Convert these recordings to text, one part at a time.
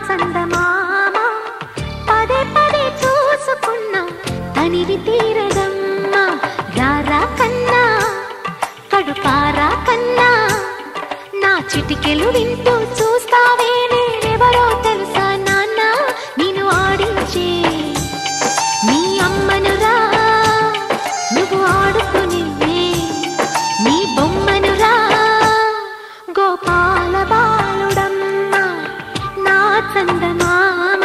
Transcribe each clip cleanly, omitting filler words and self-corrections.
చందమామ పదే పదే చూసుకున్నా తనివి తీరదమ్మా. రారా కన్నా కడుపారా కన్నా నా చిటికెలు వింటూ చూస్తావే నేనెవరో తెలుసా నాన్న నిన్ను ఆడించే నీ అమ్మనురా నువ్వు ఆడుకునే నీ బొమ్మనురా గోపాల బాలుడమ్మ నా చందమామ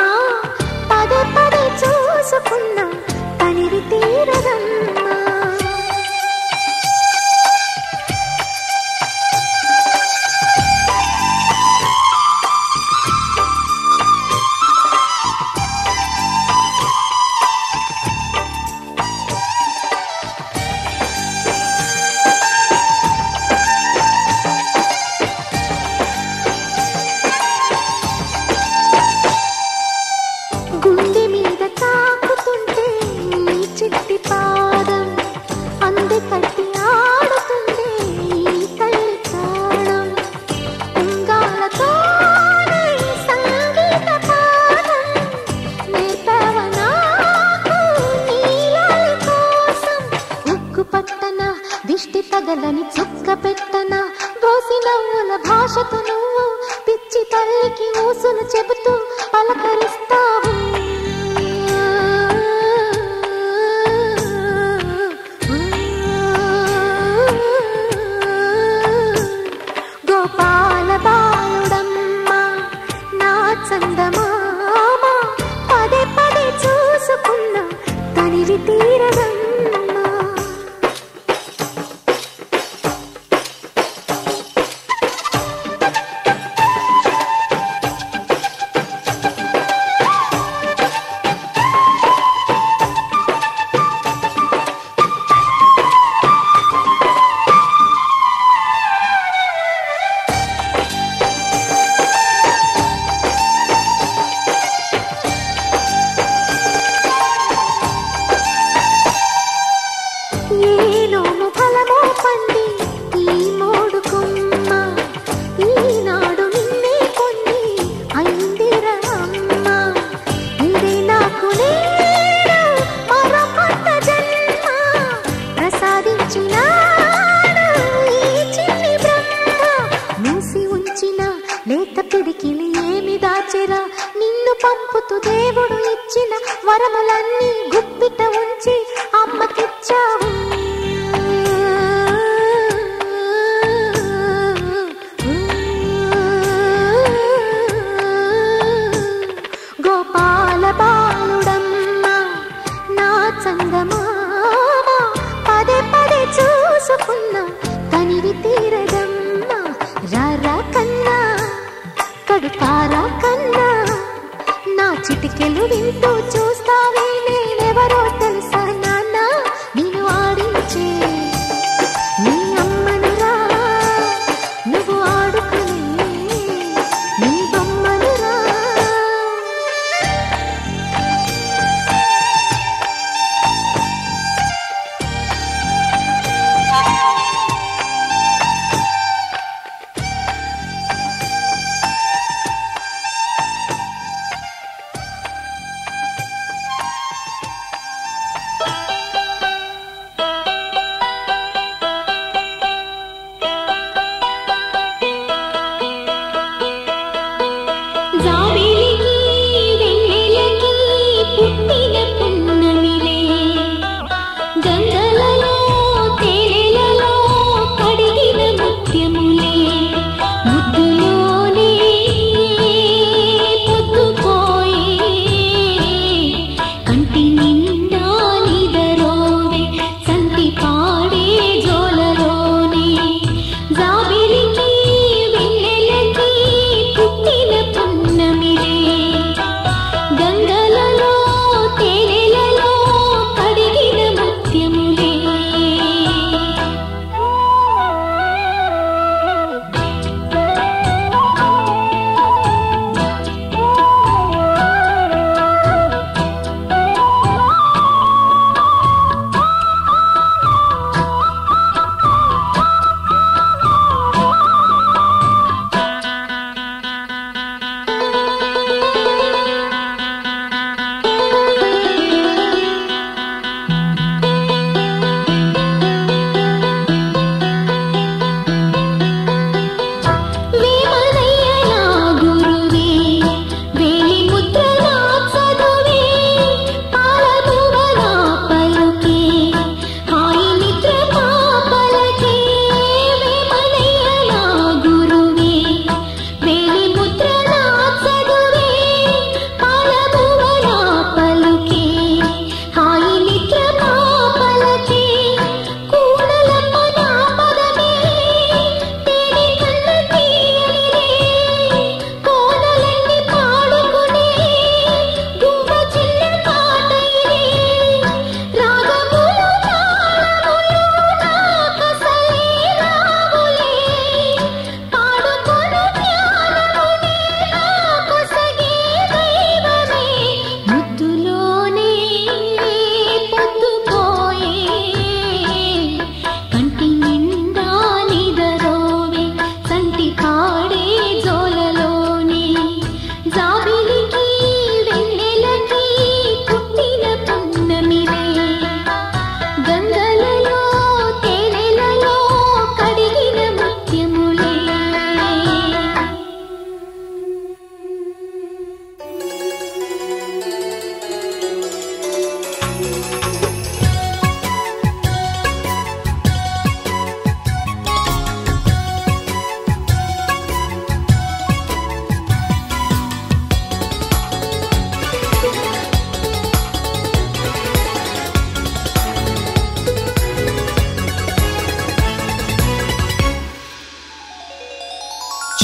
పదే పదే చూసుకున్నా తనివి తీరదమ్మా. గుండె మీద తాకుతుంటే నీ చిట్టి పాదం అంది కట్టి ఆడుతుండే ఈ తల్లి ప్రాణం. ఉంగాలతోనే సంగీత పాఠం నేర్పావ నాకు నీలాలి కోసం. ఉక్కు పట్టన దిష్టి తగలని చుక్క పెట్టన దోసి నవ్వుల భాషతో నువ్వు పిచ్చి తల్లికి ఊసులు చెబుతూ పలకరిస్తావు. గోపాల బాలుడమ్మ నా చందమామ పదే పదే చూసుకున్నా తనివి తీరదమ్మా. ఏలోము ఫలమో పండి ఈ మోడు కొమ్మ ఈనాడు నిన్నే కొన్ని అయిందిరా అమ్మ. ఇదే నాకు నేను మరో కొత్త జన్మ ప్రసాదించినాడు ఈ చిన్ని బ్రహ్మ. మూసి ఉంచిన లేత పిడికిలి ఏమి దాచెరా నిన్ను పంపుతూ దేవుడు ఇచ్చిన వరములన్నీ గుప్పిట ఉంచి అమ్మకిచ్చావు. గోపాల బాలుడమ్మ నా చందమామ పదే పదే చూసుకున్నా తనివి తీరదమ్మా. రారా కన్నా కడుపారా కన్నా నా చిటికెలు వింటూ చూస్తావే నేనెవరో తెలుసా నాన్న నిన్ను ఆడించే నీ అమ్మనురా నువ్వు ఆడుకునే నీ బొమ్మనురా.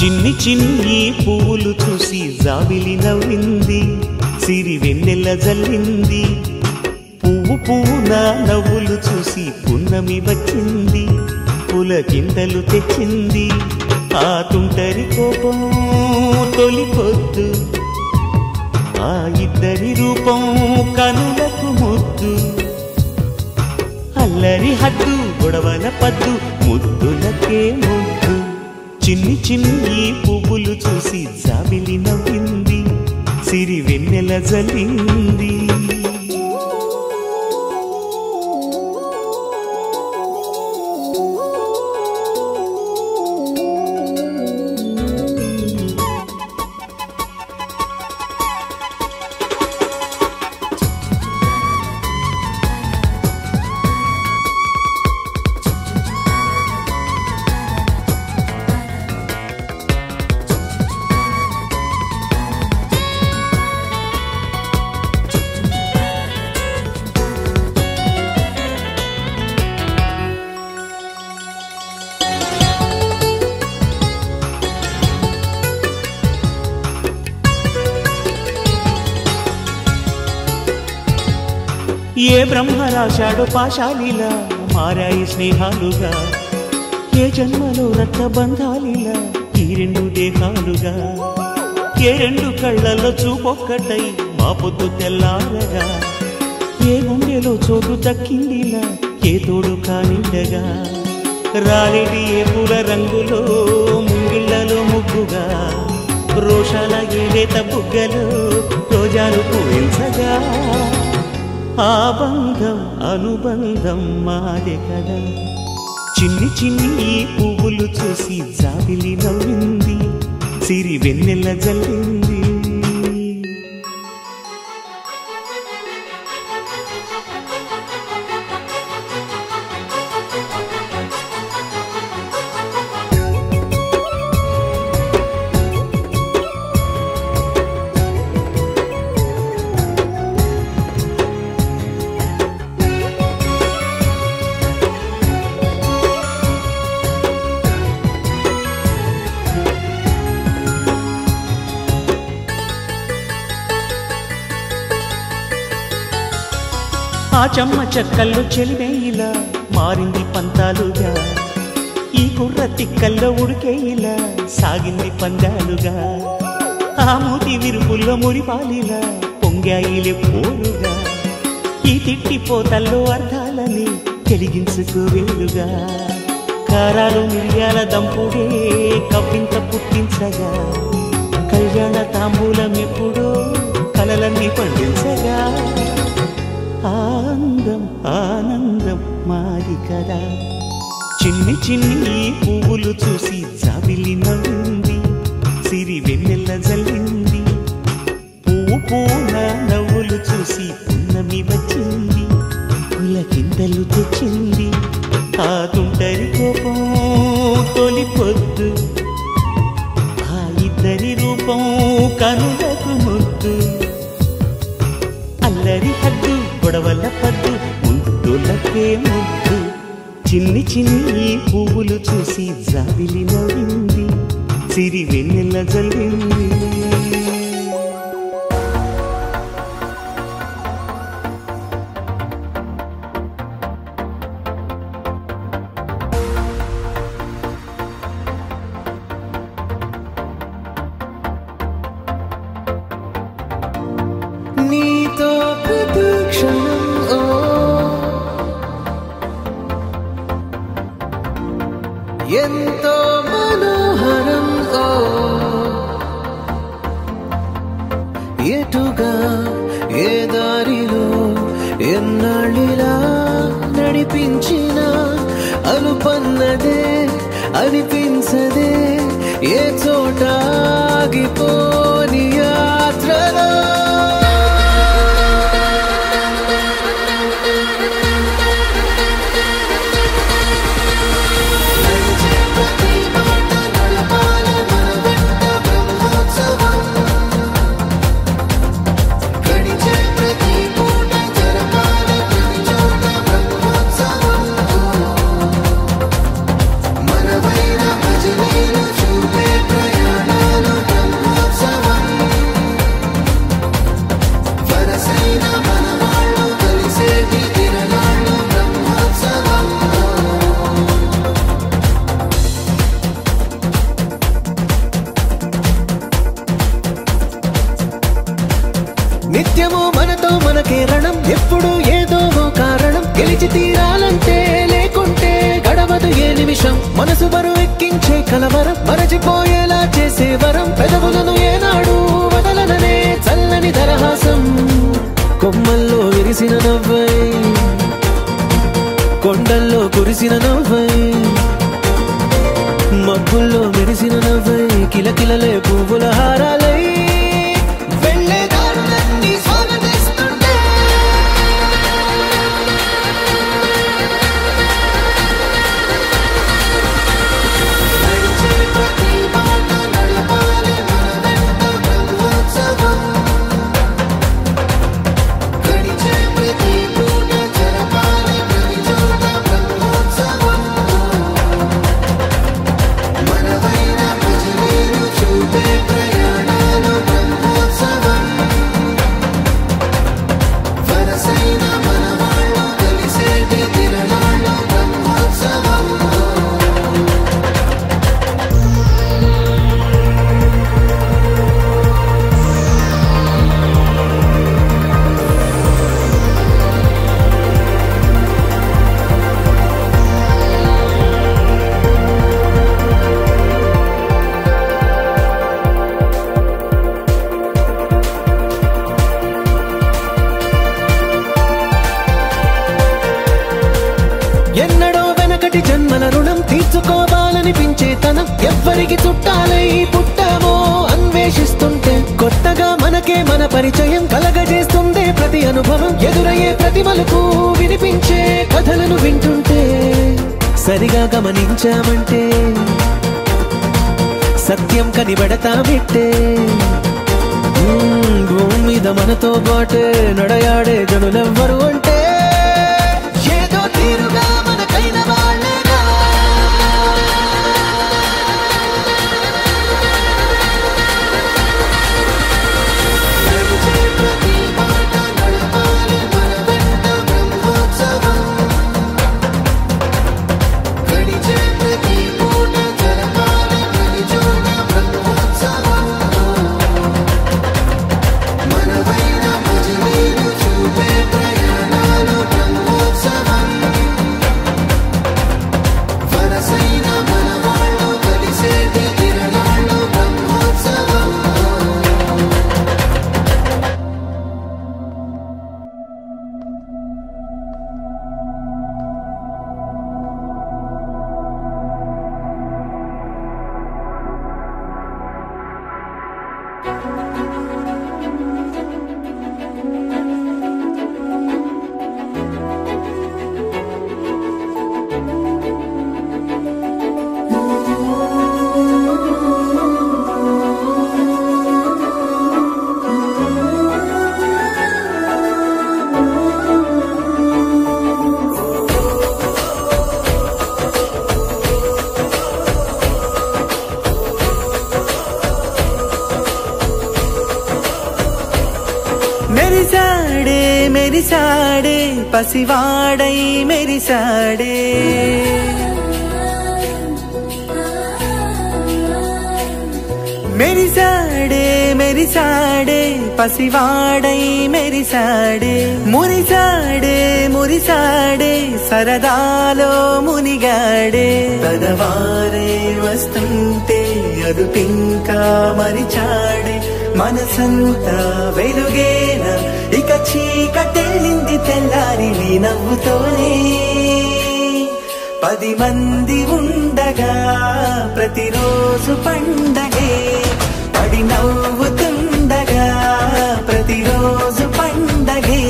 చిన్ని చిన్ని పువ్వులు చూసి జాబిలి నవ్వింది, సిరి వెన్నెల జల్లింది. పువ్వు పువ్వున నవ్వులు చూసి పున్నమి వచ్చింది, పులకింతలు తెచ్చింది. ఆ తుంటరి కోపం తొలి పొద్దు, ఆ ఇద్దరి రూపం కనులకు ముద్దు. అల్లరి హద్దు గొడవల పద్దు, ముద్దులకే ముద్దు. చిన్ని చిన్ని పువ్వులు చూసి జాబిలి నవ్వింది, సిరి వెన్నెల జల్లింది. ఏ బ్రహ్మ రాశాడో పాశాలిలా మారాయి స్నేహాలుగా, ఏ జన్మలో రక్త బంధాలిలా ఈ రెండు దేహాలుగా. ఏ రెండు కళ్ళల్లో చూపొక్కటై మా పొద్దు తెల్లారగా, ఏ గుండెలో చోటు దక్కిందిలా ఏ తోడు కానిండగా. రాలిడి ఏ పూల రంగులో ముంగిళ్లలో ముగ్గుగా, రోషాల ఏలేత బుగ్గలో రోజాలు పూయించగా. ఆ బంధం అనుబంధం మాదే కదా. చిన్ని చిన్ని పువ్వులు చూసి జాబిలి నవ్వింది, సిరి వెన్నెల జల్లింది. ఆ చెమ్మ చెక్కల్లో చెలివేయిలా మారింది పంతాలుగా, ఈ కుర్ర తిక్కల్లో ఉడికేయిలా సాగింది పందాలుగా. ఆ మూతి విరుపుల్లో మురిపాలిలా పొంగాయిలే పోలుగా, ఈ తిట్టిపోతల్లో అర్థాలని తెలిగించుకోవేలుగా. కారాలు మిరియాల దంపుడే కవ్వింత పుట్టించగా, కళ్యాణ తాంబూలం ఎప్పుడో కలలన్నీ పండించగా. ఆనందం ఆనందం మాది కదా. చిన్ని చిన్ని పువ్వులు చూసి జాబిలి నవ్వింది, సిరి వెన్నెల జల్లింది. పువ్వు పువ్వున నవ్వులు చూసి పున్నమి వచ్చింది, పులకింతలు తెచ్చింది. ఆ తుంటరి కోపం తొలి పొద్దు, ఆ ఇద్దరి రూపం కనులకు ముద్దు. అల్లరి హద్దు గొడవల పద్దు, ముద్దులకే ముద్దు. చిన్ని చిన్ని పువ్వులు చూసి జాబిలి నవ్వింది, సిరి వెన్నెల జల్లింది. నీతో ప్రతిక్షణం ఎంతో మనోహరం ఎటుగా ఏ దారిలో ఎన్నాళ్ళిలా నడిపించిన అనుపన్నదే అనిపించదే ఏ చోట ఆగిపోని యాత్రలో. మనవైన నిత్యము మనతో మనకే రణం, ఎప్పుడు ఏదో ఓ కారణం. గెలిచి తీరాలంటే లేకుంటే గడవదు ఏ నిమిషం. మనసు బరువు ఎక్కించే కలవరం, మరచిపోయేలా చేసే వరం. పెదవులను ఏనాడు వదలననే చల్లని దరహాసం. కొమ్మల్లో విరిసిన నవ్వై, కొండల్లో కురిసిన నవ్వై, మబ్బుల్లో మెరిసిన నవ్వై, కిలకిలలే పువ్వుల హారాలై వెళ్ళే దారులన్నీ స్వాగతిస్తుంటే. ఎన్నడో వెనకటి జన్మల రుణం తీర్చుకోవాలనిపించే తనం. ఎవ్వరికి చుట్టాలై పుట్టామో అన్వేషిస్తుంటే, కొత్తగా మనకే మన పరిచయం కలగజేస్తుందే ప్రతి అనుభవం. ఎదురయ్యే ప్రతి మలుపు వినిపించే కథలను వింటుంటే, సరిగా గమనించామంటే సత్యం కనిబడతామిట్టే. భూమి మీద మనతో పాటే నడయాడే జనులెవ్వరు అంటే ఏదో తీరుగా మనకైన వాళ్ళేగా. మెరిసాడే మెరిసాడే పసివాడై మెరిసాడే, మెరిసాడే మెరిసాడే పసివాడై మెరిసాడే. మురిసాడే మురిసాడే సరదాలో మునిగాడే. పదవారే వస్తుంటే అదుపింకా మరిచాడే. మనసంతా వెలుగేన ఇక చీకటెళ్ళింది తెల్లారి నీ నవ్వుతోనే. 10 మంది ఉండగా ప్రతిరోజు పండగే, పడి నవ్వుతుండగా ప్రతిరోజు పండగే.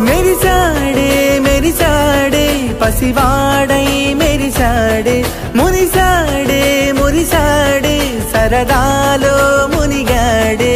మెరిసాడే మెరిసాడే పసివాడై మెరిసాడే. మురిసాడే మురిసాడే సరదాలో మునిగాడే.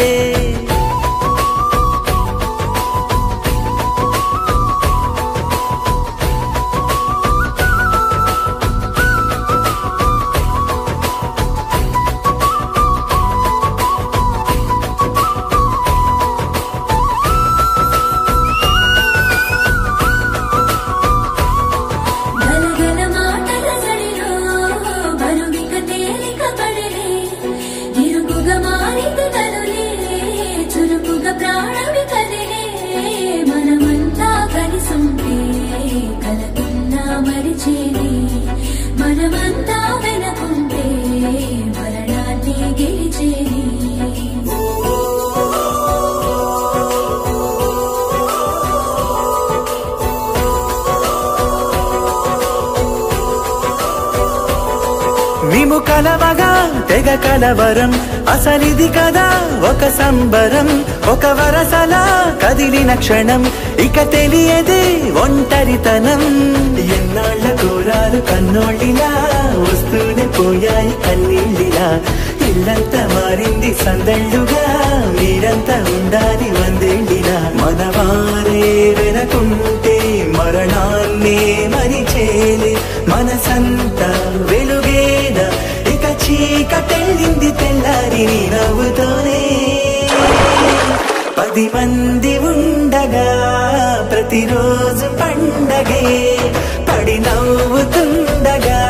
మేము కలవగా తెగ కలవరం, అసలిది కదా ఒక సంబరం. ఒక వరసలా కదిలిన క్షణం, ఇక తెలియదే ఒంటరితనం. ఎన్నాళ్ళ కోరాలు కన్నోళ్ళిలా, వస్తూనే పోయాయి కన్నీళ్ళిలా. ఇల్లంతా మారింది సందళ్ళుగా, మీరంతా ఉండాలి వందేళ్ళిలా. మనవారే వెనకుంటే మరణాన్నే మరిచేలే, మనసంతా వెలుగేన ఇక చీకటెళ్ళింది తెల్లారి నీ నవ్వుతోనే. 10 మంది ఉండగా ప్రతిరోజు పండగే, పడి నవ్వుతుండగా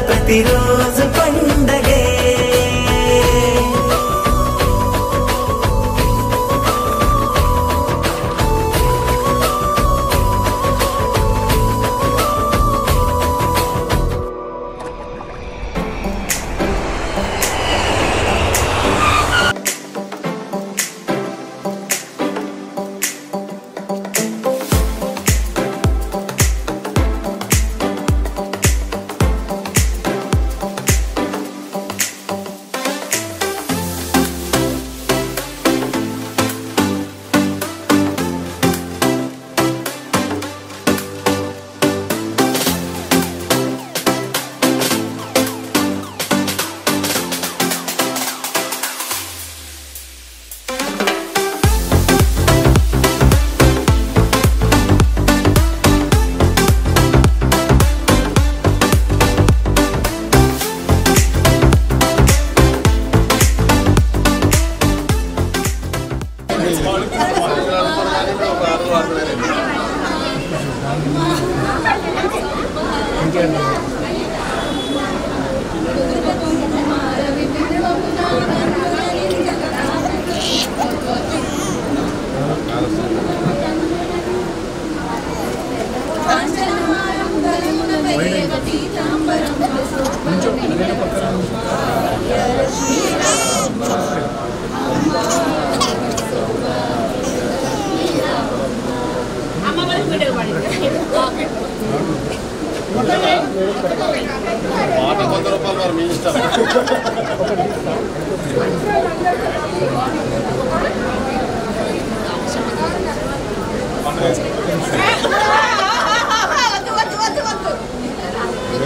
ప్రతిరోజు పండగే.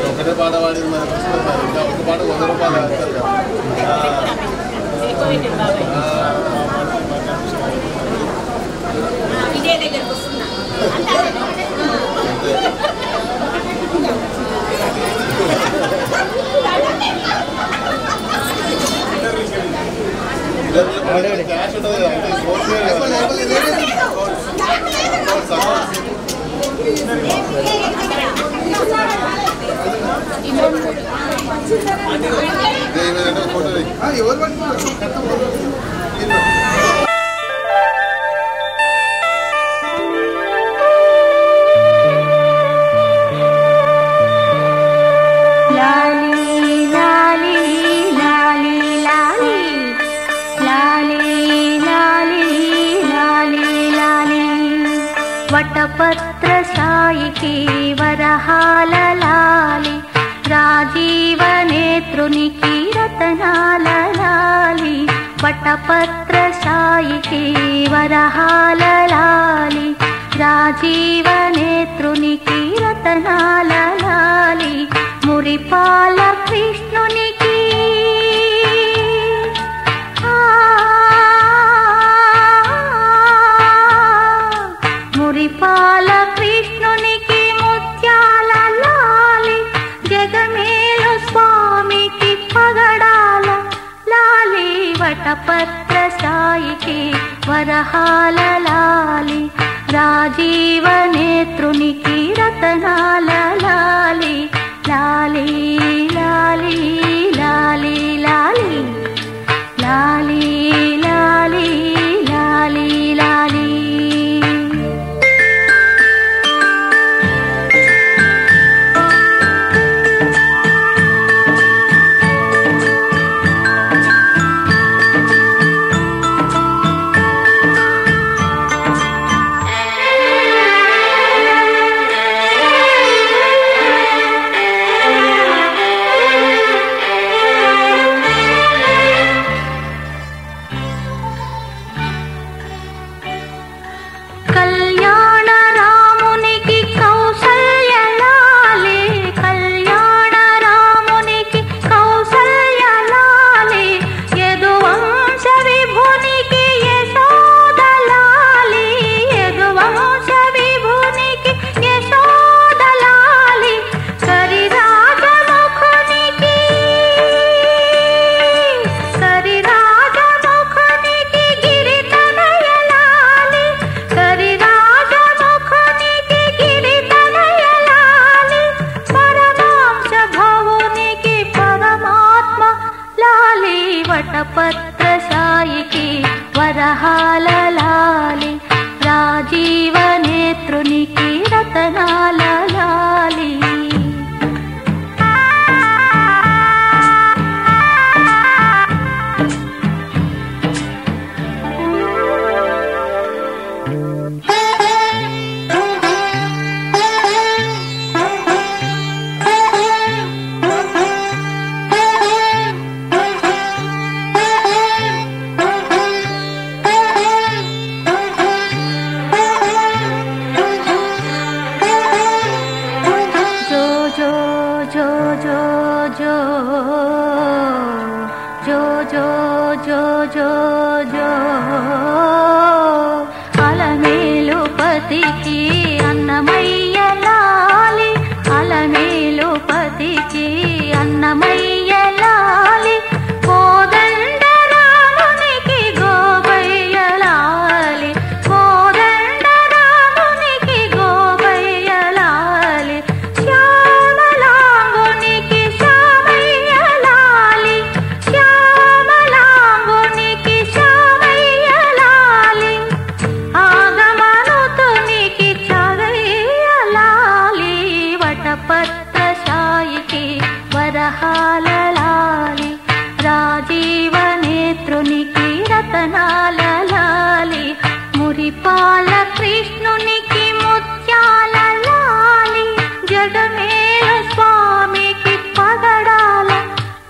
ఒకటే పాట పాడి ఇంకా ఒక పాట 100 రూపాయలు వేస్తారు కదా. క్యాష్ ఉంటుంది వటపత్ర సాయికి వరహాల లాలి, రాజీవ నేత్రునికి రతనాల లాలి. వటపత్ర సాయికి వరహాల లాలి, రాజీవ నేత్రునికి రతనాల లాలి. మురిపాల కృష్ణునికి మురిపాల కృష్ణునికి ముత్యాల లాలి, జగమేలు స్వామికి పగడాల లాలి. వటపత్ర సాయికి వరహాల లాలి, రాజీవ నేత్రునికి రతనాల లాలి. లాలి లాలి లాలి లాలి లాలి లాలి లాలి లాలి. రతనాల లాలి అలమేలు పతికి అన్నమయ్య లాలి అలమేలు పతికి అన్నమయ్య లాలి కోదండ రామునికి గోపయ్య లాలి కోదండ రామునికి గోపయ్య లాలి శ్యామలాంగునికి శ్యామయ్య లాలి శ్యామలాంగునికి శ్యామయ్య లాలి ఆగమనుతునికి చాగయ్య లాలి వటపత్ర సాయికి వరహాల లాలి రాజీవ నేత్రునికి రతనాల లాలి మురిపాల కృష్ణునికి ముత్యాల లాలి జగమేల స్వామికి పగడాల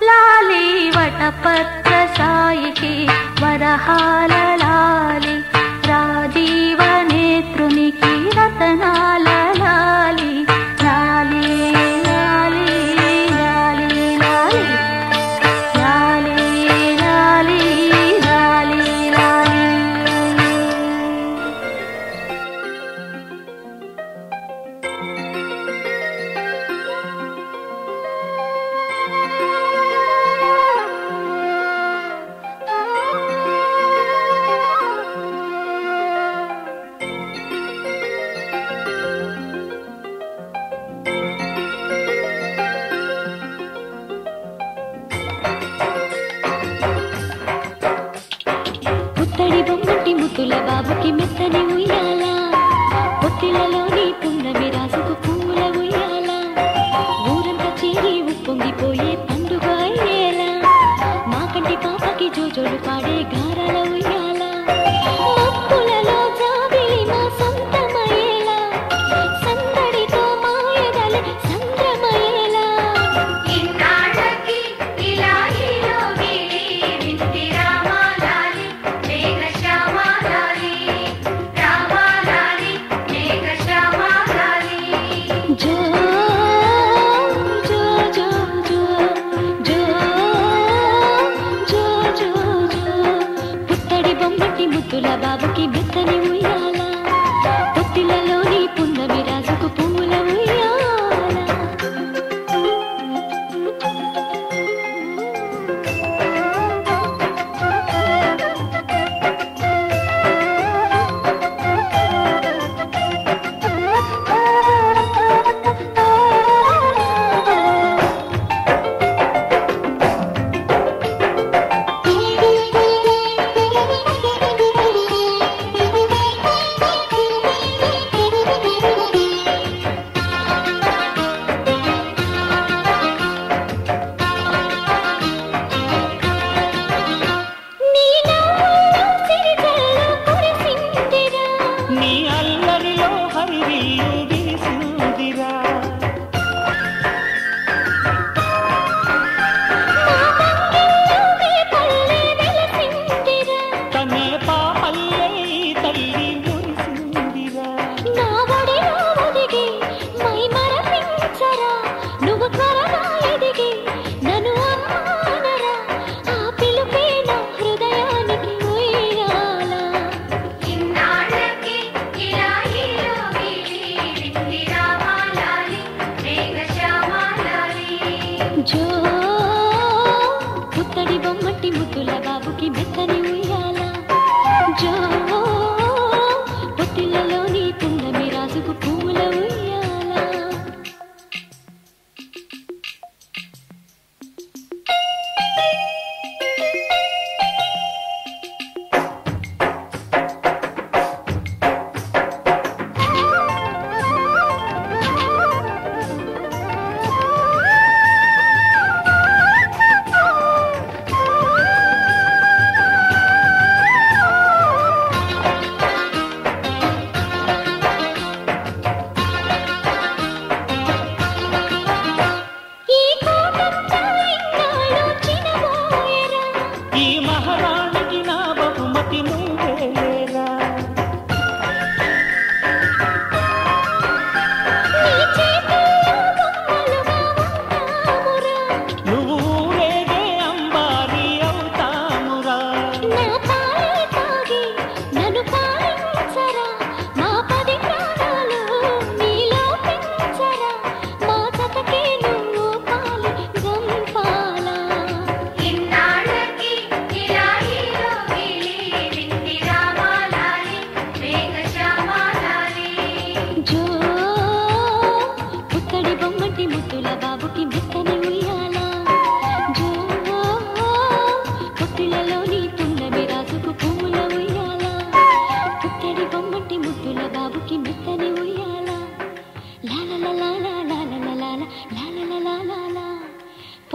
లాలి వటపత్ర సాయికి వరహాల లాలి రాజీవ నేత్రునికి రతనాల లాలి లాలి లాలి లాలి లాలి లాలి లాలి లాలి లాలి పుత్తడి బొమ్మటి ముద్దుల బాబుకి మెత్తని ఉయ్యాల పొత్తిలలోని పున్నమి రాసుకు పూల ఉయ్యాల ఊరంతా చేరి ఉప్పొంగిపోయే పండుగ అయ్యేలా మా కంటి పాపకి జోజోడు పాడే గారాల ఉయ్యాల మబ్బులలో జాబిలి మా సొంతమయ్యేలా సందడితో మాయదలే సంద్రమయ్యేలా ఇన్నాళ్ళకి ఇలా ఈలోగిలి వింటి రామాలాలి మేఘశ్యామాలాలి రామాలాలి మేఘశ్యామాలాలి జో జో జో జో జో జో జో జో పుత్తడి బొమ్మటి ముద్దుల బాబుకి మెత్తని ఉయ్యాల పొత్తిలలోని పున్నమి రాజుకు పూల ఉయ్యాల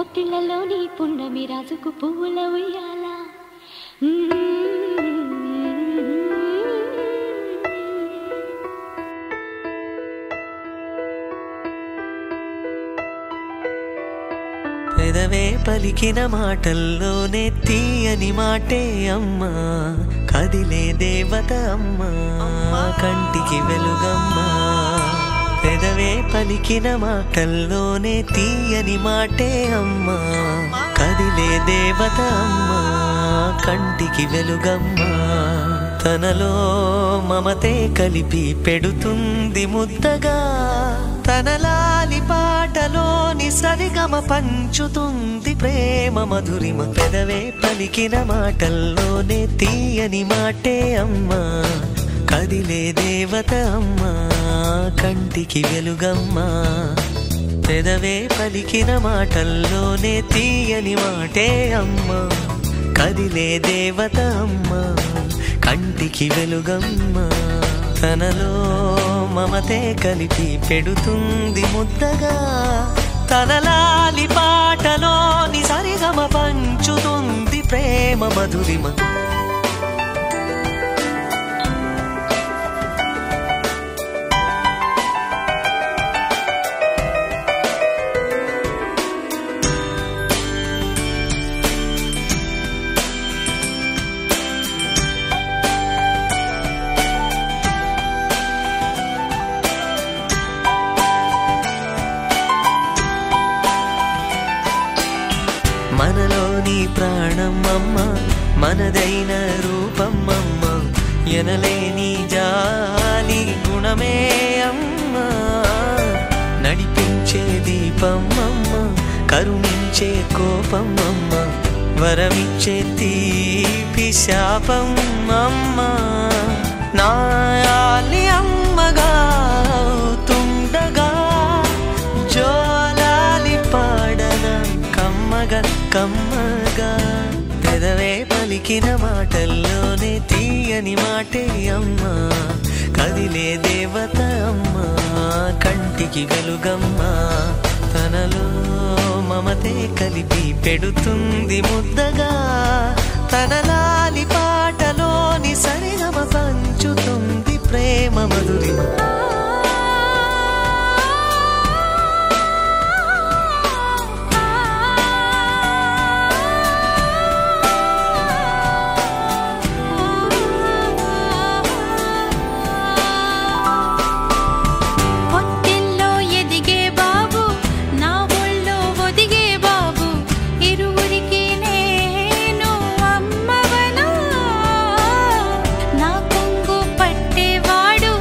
పొత్తిళ్లలోని పున్నమి రాజుకు పువ్వుల ఉయ్యాల. పెదవే పలికిన మాటల్లోనే తీయని మాటే అమ్మా, కదిలే దేవత అమ్మా, కంటికి వెలుగమ్మా. పెదవే పలికిన మాటల్లోనే తీయని మాటే అమ్మా, కదిలే దేవత అమ్మా, కంటికి వెలుగమ్మా. తనలో మమతే కలిపి పెడుతుంది ముద్దగా, తనలాలి పాటలోని సరిగమ పంచుతుంది ప్రేమ మధురిమ. పెదవే పలికిన మాటల్లోనే తీయని మాటే అమ్మా, కదిలే దేవత అమ్మా, కంటికి వెలుగమ్మా. పెదవే పలికిన మాటల్లోనే తీయని మాటే అమ్మా, కదిలే దేవత అమ్మా, కంటికి వెలుగమ్మా. తనలో మమతే కలిపి పెడుతుంది ముద్దగా, తనలాలి పాటలోని సరిగమ పంచుతుంది ప్రేమ మధురిమ. మనలోని ప్రాణమమ్మ, మనదైన రూపమమ్మ, ఎనలేని జాలి గుణమే అమ్మ. నడిపించే దీపమమ్మ, కరుణించే కోపమమ్మ, వరమిచ్చే తీపి శాపమమ్మ. నాయాలి అమ్మగా అవుతుండగా, జోలాలి పాడన కమ్మగా కమ్మగా. పెదవే పలికిన మాటల్లోనే తీయని మాటే అమ్మా, కదిలే దేవత అమ్మా, కంటికి వెలుగమ్మా. తనలో మమతే కలిపి పెడుతుంది ముద్దగా, తనలాలి పాటలోని సరిగమ పంచుతుంది ప్రేమ మధురిమ. నా కొంగు పట్టేవాడు,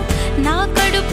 నా కడుపు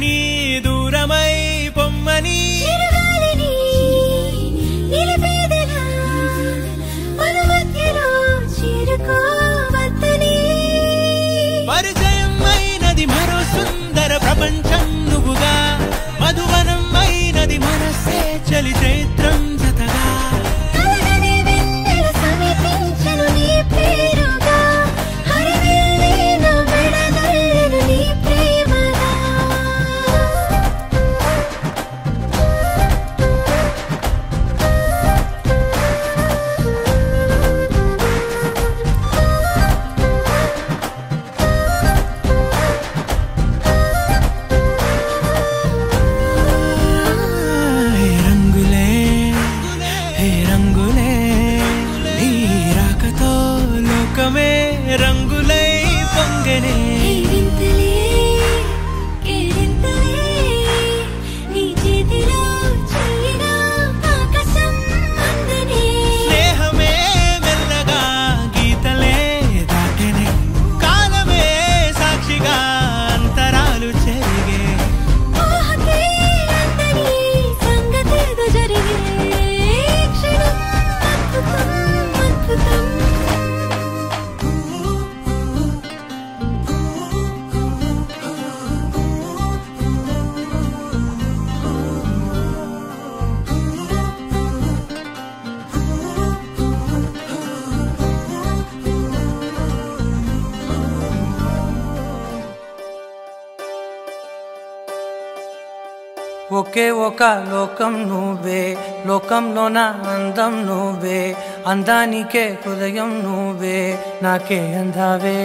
నీ దూరమై పొమ్మని పరిచయం అయినది మరో సుందర ప్రపంచం నువ్వుగా మధువనం అయినది మనసే చలి చైత్రం జతగా రంగులై పొంగనే స్నేహమే మెల్లగా గీతలే దాటనే కాలమే సాక్షిగా అంతరాలు చెరిగే ఒకే ఒక లోకం నువ్వే లోకంలోన అందం నువ్వే అందానికే హృదయం నువ్వే నాకే అందావే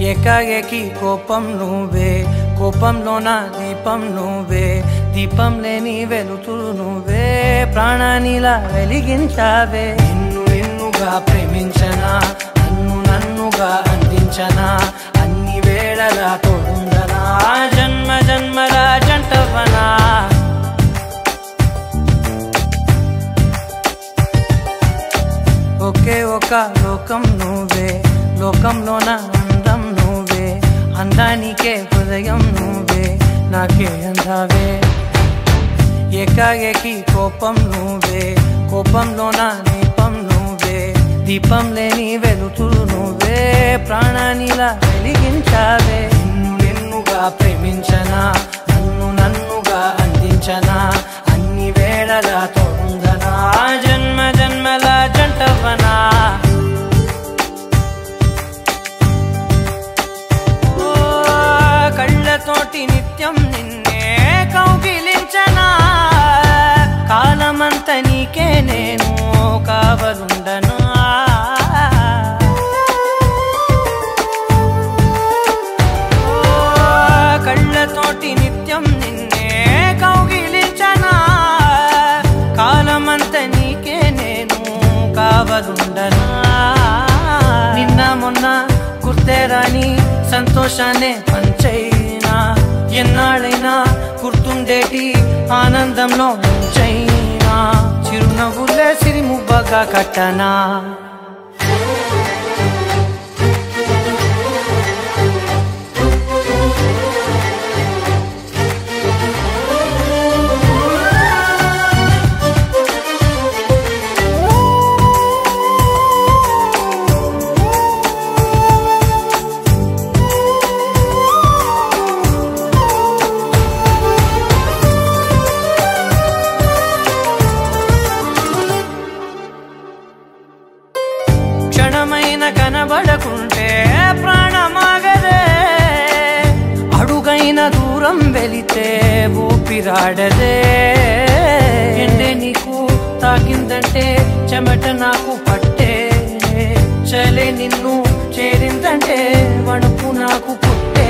ఏకాఏకి కోపం నువ్వే కోపంలోన దీపం నువ్వే దీపం లేని వెలుతురు నువ్వే ప్రాణానిలా వెలిగించావే నిన్నుగా ప్రేమించనా నన్నుగా అందించనా అన్ని వేళలా తోడుందనా జన్మ జన్మల జంటవనా ఒకే ఒక లోకం నువ్వే లోకంలోన అందం నువ్వే అందానికే హృదయం నువ్వే నాకే అందావే ఏకాఏకి కోపం నువ్వే కోపంలోన దీపం నువ్వే దీపం లేని వెలుతురు నువ్వే ప్రాణానిలా వెలిగించావే నిన్నుగా ప్రేమించనా నన్నుగా అందించనా అన్ని వేళలా తోడుందనా జన్మ జన్మల జంటవనా కళ్ళతోటి నిత్యం నిన్నే కౌగిలించనా కాలమంత నీకే నేను కావలుండనా కళ్ళతోటి నిత్యం నిన్నే కౌగిలించనా కాలమంత నీకే నేను కావలుండనా నిన్న మొన్న గుర్తేరాని సంతోషాన్ని పంచైనా ఎన్నాళ్ళైనా గుర్తుండేటి ఆనందంలో ముంచైనా చిరునవ్వులే సిరిముబ్బగా కట్టనా కనబడకుంటే ప్రాణమాగదే అడుగైన దూరం వెళితే ఊపిరాడదే ఎండే నీకు తాకిందంటే చెమట నాకు పట్టే చలే నిన్ను చేరిందంటే వణుకు నాకు పుట్టే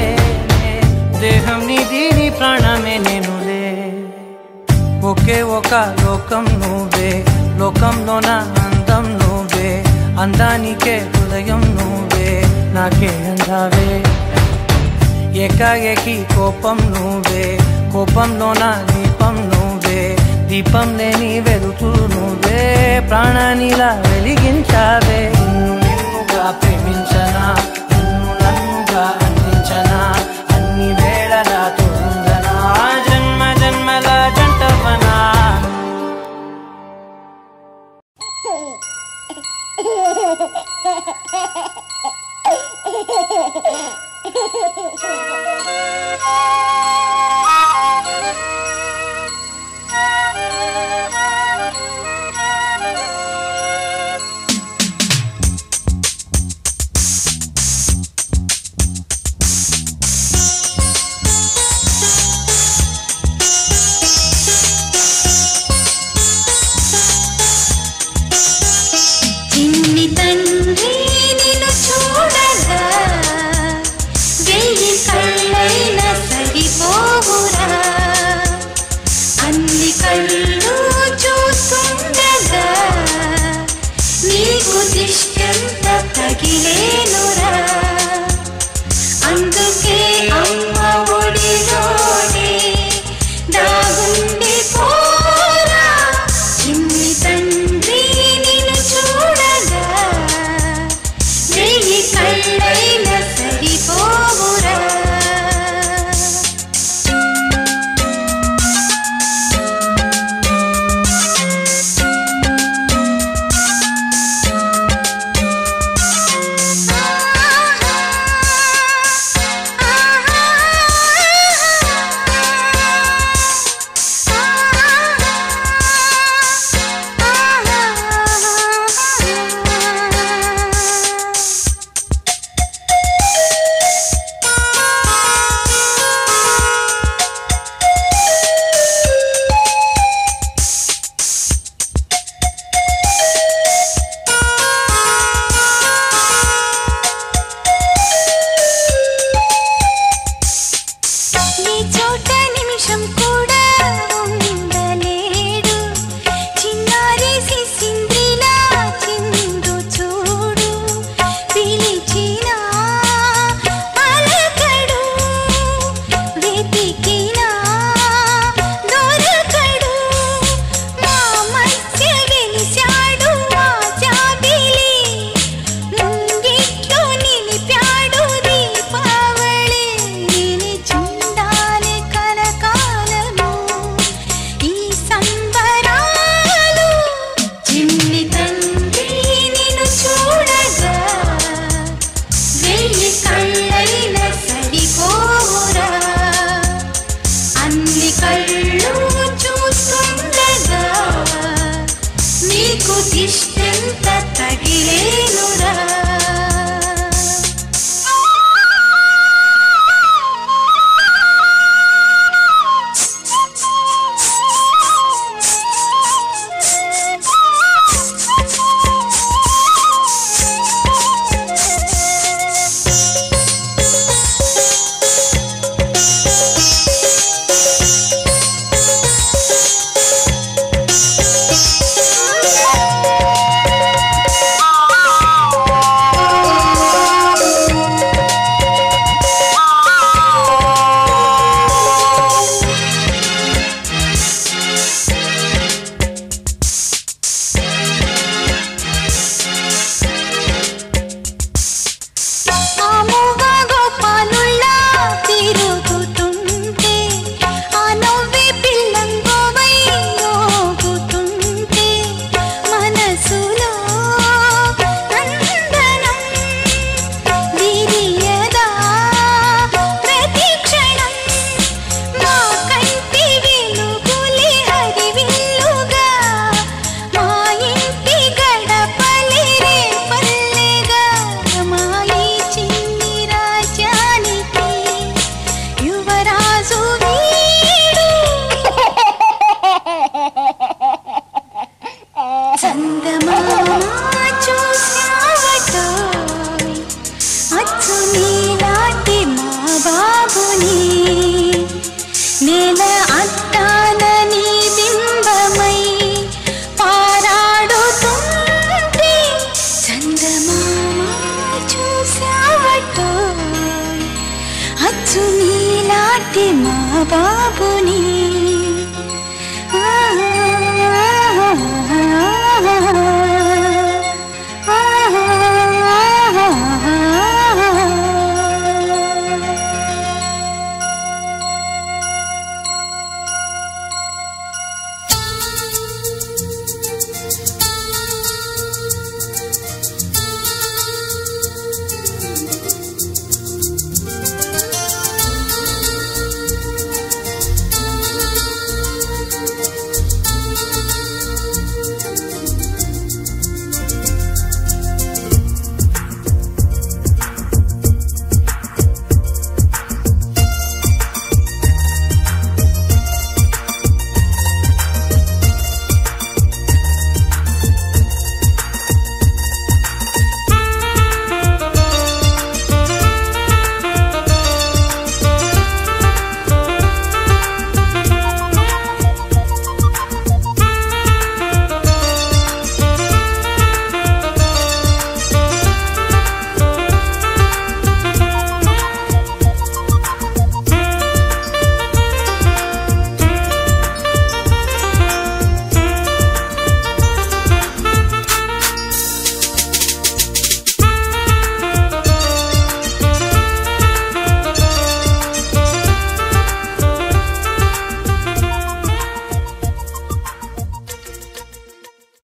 దేహం నీది నీ ప్రాణమే నేనులే ఒకే ఒక లోకం నువ్వే లోకంలోన అందం నువ్వే అందానికే హృదయం నువ్వే నాకే అందావే ఏకాఏకి కోపం నువ్వే కోపంలోన దీపం నువ్వే దీపం లేని వెలుతురు నువ్వే ప్రాణానిలా వెలిగించావే నిన్నుగా ప్రేమించనా నన్నుగా అందించనా అన్ని వేళలా తోడు రగిలేనురా